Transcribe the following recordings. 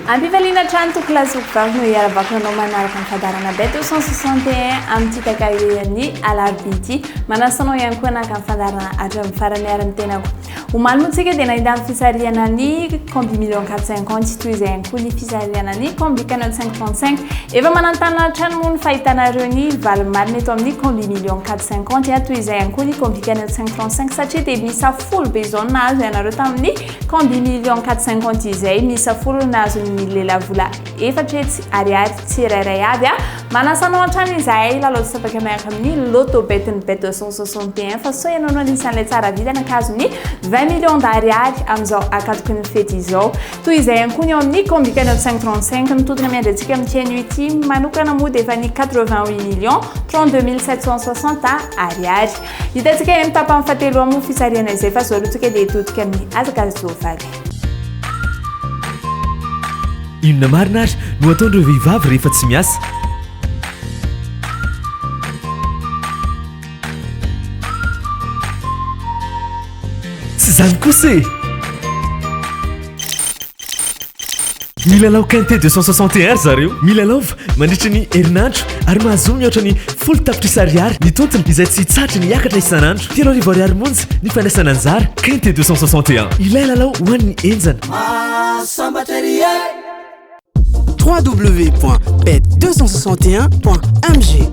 Ampivalina trano tokolazo vavy no iarabako anao manaraka ny fadarana be 261 amin'ny takaian'ny alarbity manasanao ihany koa naka ny fadarana hatramin'ny farany ary ny tenako omaly motsika dia nahita amin'ny fisariana ny combi million 450 toy izay ihany koa ny fisariana ny combi canal 535 efa manantana trano moa ny fahitanareo ny valymarina eto amin'ny combi million 450 toy izay ihany koa ny combi canal 535 satria dia misa folo be zao nahazo ianareo tamin'ny combi million 450 izay misa folo nahazo ny lelavola efatretsy ariary tsirairay avy manasanao an-trano izahay lalaoty sapaka miaraka amin'ny loto betiny bet 261 fa so ianao no anisan'ilay tsara vidana akazo ny 20 millions d'ariary amin'izao akatoko ny fety izao toy izay ihany koa ny ao amin'ny combi canal 535 mitodina miandrantsika amin'ny tianuity manokana moa dia efa ny 88 millions 32 760 ariary hitantsika eny mitapa amin'ny fahatelo amin'ny fisariana izay fa zao alotsika dia hitodika amin'ny azakazovaly inona marina ary no ataon'ireo vehivavy rehefa tsy miasa tsy zany kosa milalao quinté 261 zareo milalaova mandritra ny herinandro ary mahazomy mihoatra ny folo tapitrisa ariary ny tontony izay tsy hitsatra ny hiakatra isanandro 3 ariary monja ny fandraisana anjara quinté 261 ilay lalao ho an'ny enjana www.bet261.mg.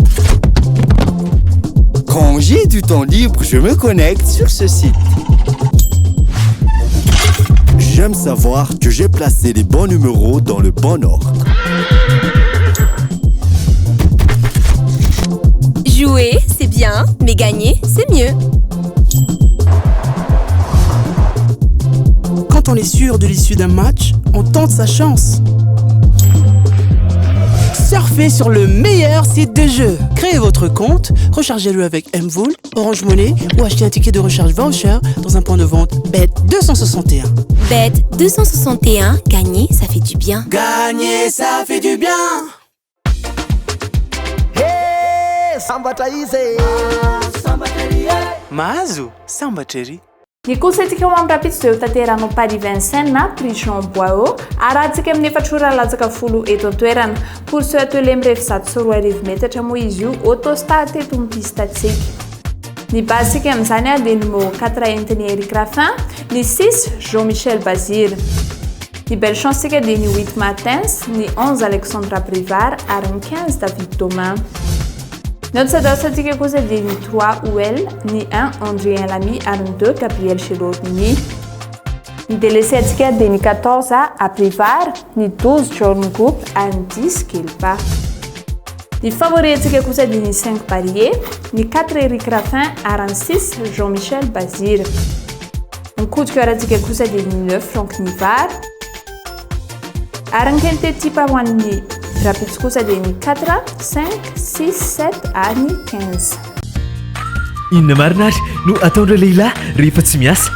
Quand j'ai du temps libre, je me connecte sur ce site. J'aime savoir que j'ai placé les bons numéros dans le bon ordre. Jouer, c'est bien, mais gagner, c'est mieux. Quand on est sûr de l'issue d'un match, on tente sa chance. Surfez sur le meilleur site de jeu. Créez votre compte, rechargez-le avec Mvool, Orange Money ou achetez un ticket de recharge voucher dans un point de vente Bet261. Bet261, gagner, ça fait du bien. Gagner, ça fait du bien. Hey, samba taize. Mahazo, samba cherry. Ny kosatsika ho amin'ny rapito izay ho tanteranao Paris Vincennes na Prison Bois arahantsika amin'ny efatrora latsaka folo eto an-toerana pour ceux atelier mirefy zato sy roa arivo metatra moa izy io autostar teto ny pistatsika ny basika amin'izany dia numéro 4 entiny Eric Raffin ny 6 Jean-Michel Bazir ny belle chance tsika dia ny 8 Martins ny 11 Alexandra Brivard ary ny 15 David Thomas notre sadassatika kosa dia ny 3 Ouel, ny 1 Andrien Lamy ary ny 2 Gabriel Chelorny. Ny délaissé atsika dia ny 14 Aprivard, ny 12 Jorn Group ary ny 10 Kelpa. Ny favori atsika kosa dia ny 5 Barrier, ny 4 Eric Raffin ary ny 6 Jean-Michel Bazir. Ny coup de cœur atsika kosa dia ny 9 Franck Nivard. Ary ny quinté type ho an'ny rapito kosa dia ny 4, 5, 6, 7 ary ny 15. inona marina ary no ataon'ireo lehilahy rehefa tsy miasa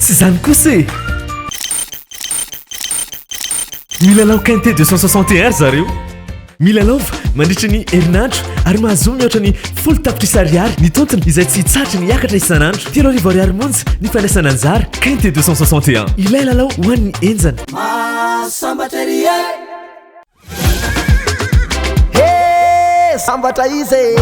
tsy zany kosa milalao quinté 261 zareo milalaova mandritra ny herinandro ary mahazomy mihoatra ny folo tapitrisa ariary ny tontony izay tsy hitsatra ny hiakatra isanandro 3 ariary monja ny fandraisana anjara quinté 261 ilay lalao ho an'ny enjana sambatra izy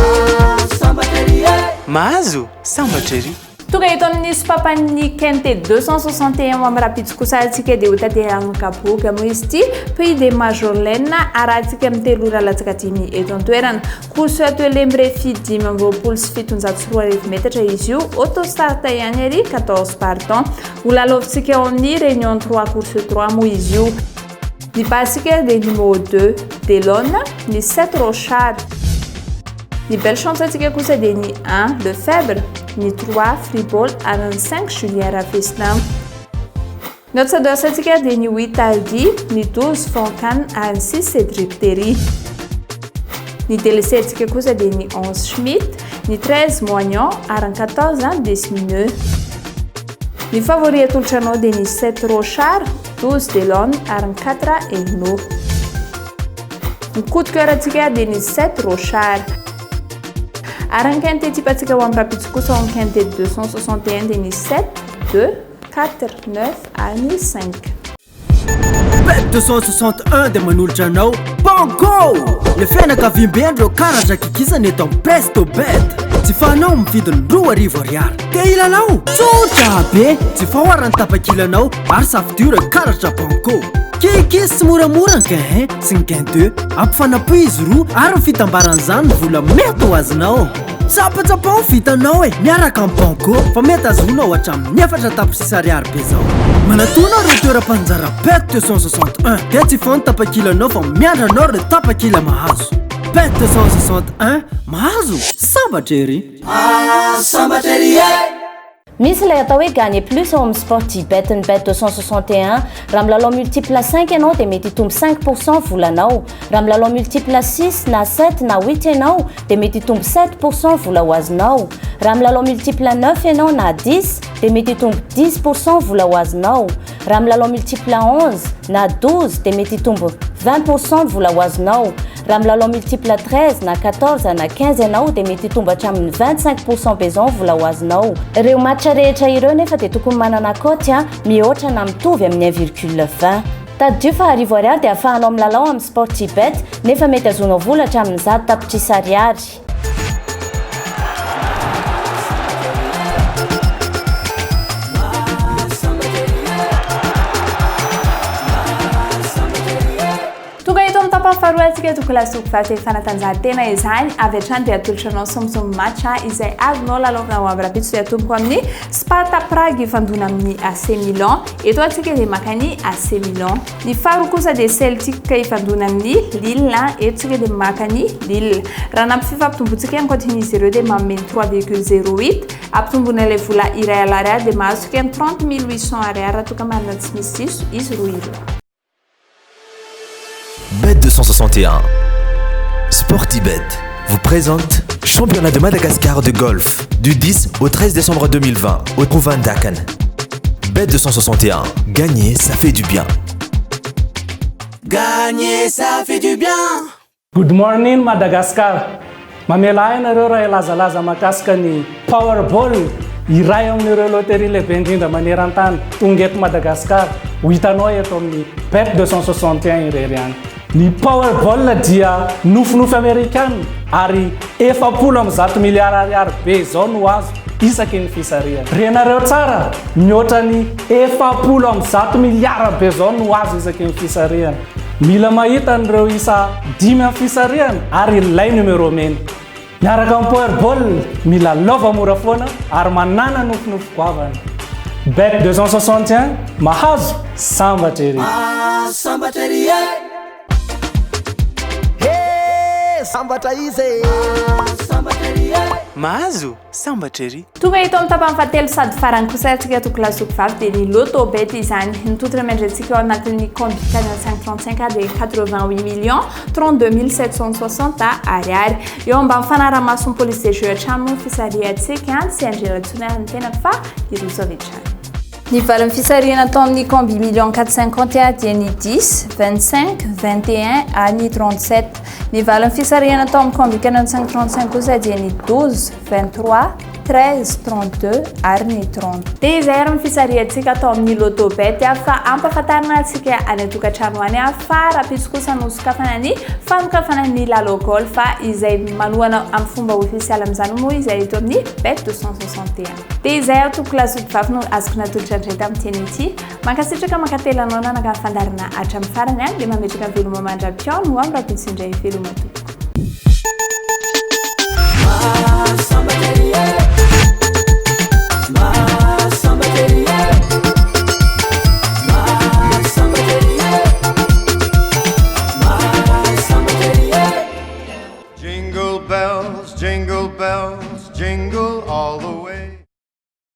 Mahazo, samba cherry. Tonga eto amin'ny sopapan'ny quinté 261 amin'ny rapito kosa atsika dia ho tanterahana kapoka moa izy ity Pays de Majorlaine arahantsika amin'ny 3 ora latsaka 10 eto an-toerana course atelier mirefy 5 sy 700 arivo metatra izy io autostart ihany ary 14 partant ho lalaovintsika ao amin'ny réunion 3 course 3 moa izy io ny basika dia numéro 2 Delone ny 7 Rochard ny belle chance atsika kosa dia ny 1 Lefebvre ny 3 Friball ary ny 5 Julien Ravestin Notre dosatsika dia ny 8 Aldi, ny 12 Foncan ary 6 Cédric Terry. Ny DLC-tsika kosa dia ny 11 Schmidt, ny 13 Moignon ary ny 14 Desmineux. Ny favori atolotranao dia ny 7 Rochard, 12 Delon ary ny 4 Elno. Ny coup de cœur atsika dia ny 7 Rochard. Ary ny quinté tipatsika ho amin'ny rapitso kosa amin'ny quinté 261 dia ny 7, 2, 4, 9 ary ny 5. Bet 261 dia manolotra anao Banco! Le fianakaviam-bendreo karatra kikisana eto amin'ny Presto Bet. Tsy fanao mividiny 2,000 ariary. Ke ilanao tsotra be, tsy fahoarany tapakilanao ary safidura karatra Banco. Kikis tsy moramora ny gain sy ny gain 2. Ampifanapo izy roa ary fitambaran'izany ny vola mety ho azonao. Tsapatsapao vitanao miaraka amin'ny Banco fa mety azonao hatramin'ny 4 tapitrisa ariary be zao. Manatona ireo toeram-panjara Bet 261 dia tsy fano tapakilanao fa miandra anao ireo tapakila mahazo. Bet 261 mahazo sambatra ery. Sambatra ery Misy ilay atao hoe gagner plus ao amin'ny Sportibet ny Bet 261 raha milalao multiple 5 ianao dia mety hitombo 5% volanao. Raha milalao multiple 6 na 7 na 8 ianao dia mety hitombo 7% vola ho azonao. Raha milalao multiple 9 ianao na 10 dia mety hitombo 10% vola ho azonao. Raha milalao multiple 11 na 12 dia mety hitombo 20% vola ho azonao. Raha milalao multiple 13 na 14 na 15 ianao dia mety hitombo hatramin'ny 25% bezon vola ho azonao. Ireo matcha rehetra ireo nefa dia tokony manana cote mihoatra na mitovy amin'ny 1,20. Taddio fa R10 dia ahafahanao milalao amin'ny Sportibet nefa mety azonao vola hatramin'ny 10 tapitrisa ariary. Faharoatsika tokony lasoko vata fanatanjahantena izany avy hatrany dia atolotranao somosomo match izay azonao lalaovina ao amin'ny rapitso dia atomboko amin'ny Sparta Prague ifandona amin'ny AC Milan. Eto atsika dia makany AC Milan. Ny faharoa kosa dia Celtic ifandona amin'ny Lille. Eto tsika dia makany Lille. Raha nampififa ampitombotsika ny cotin'izy ireo dia manome 3,08. Ampitombona ilay vola iray alariary dia mahazo tsika 30,800 ariary raha toka marina tsy misy siso izy roa ireo. Bet 261. Sportibet vous présente Championnat de Madagascar de golf du 10 au 13 décembre 2020 au Trouvandakan. Bet 261. Gagner, ça fait du bien. Gagner, ça fait du bien. Good morning Madagascar. Mamela hainareo raha ilazalaza mahakasika ny Powerball iray amin'ireo loterie lehibe indrindra maneran-tany tonga eto Madagascar. Ho hitanao eto amin'ny Bet 261 irery any. Ny Powerball dia nofinofy Amerikana ary 410 miliara ariary be zao no azo isaky ny fisariana. Renareo tsara, mihoatra ny 410 miliara be zao no azo isaky ny fisariana. Mila mahita an'ireo isa 5 amin'ny fisariana ary ilay numero mena. Miaraka amin'ny Powerball, mila lova mora foana ary manana nofinofy goavana. Bet 261 mahazo sambatra ery. Sambatra ery. Sambatra izy mahazo sambatra ery. Tonga eto amin'ny tapany fahatelo sady farany kosa atsika tokony lasoko vavy dia ny loto bet izany nitotra miandrentsika ao anatin'ny compte 4535 dia 88 millions 32 760 ariary. Eo ambany fanaraha-mason'ny police de jeu hatrano fisariantsika sy andrelatsona ny tena fa irosovetsany. Ny valin'ny fisariana atao amin'ny combi 1,451 dia ny 10, 25, 21 ary 37. Ny valin'ny fisariana atao amin'ny combi 4535 kosa dia ny 12, 23, 13, 32 ary ny 30. Dia izay ary ny fisariantsika atao amin'ny loto bet fa ampahafantarina antsika any an-tokantrano any fa rapitso kosa nosokafana ny fanokafana ny lalao fa izay malohana amin'ny fomba ofisialy amin'izany moa izay eto amin'ny bet 261. Dia izay ary tokony lasoko vavy no azoko natolotra indray amin'ny teny ity. Mankasitraka mankatelanao nanaka ny fandarina hatramin'ny farany dia mametraka ny veloma mandra-piao no amin'ny rapitso indray veloma tokoa.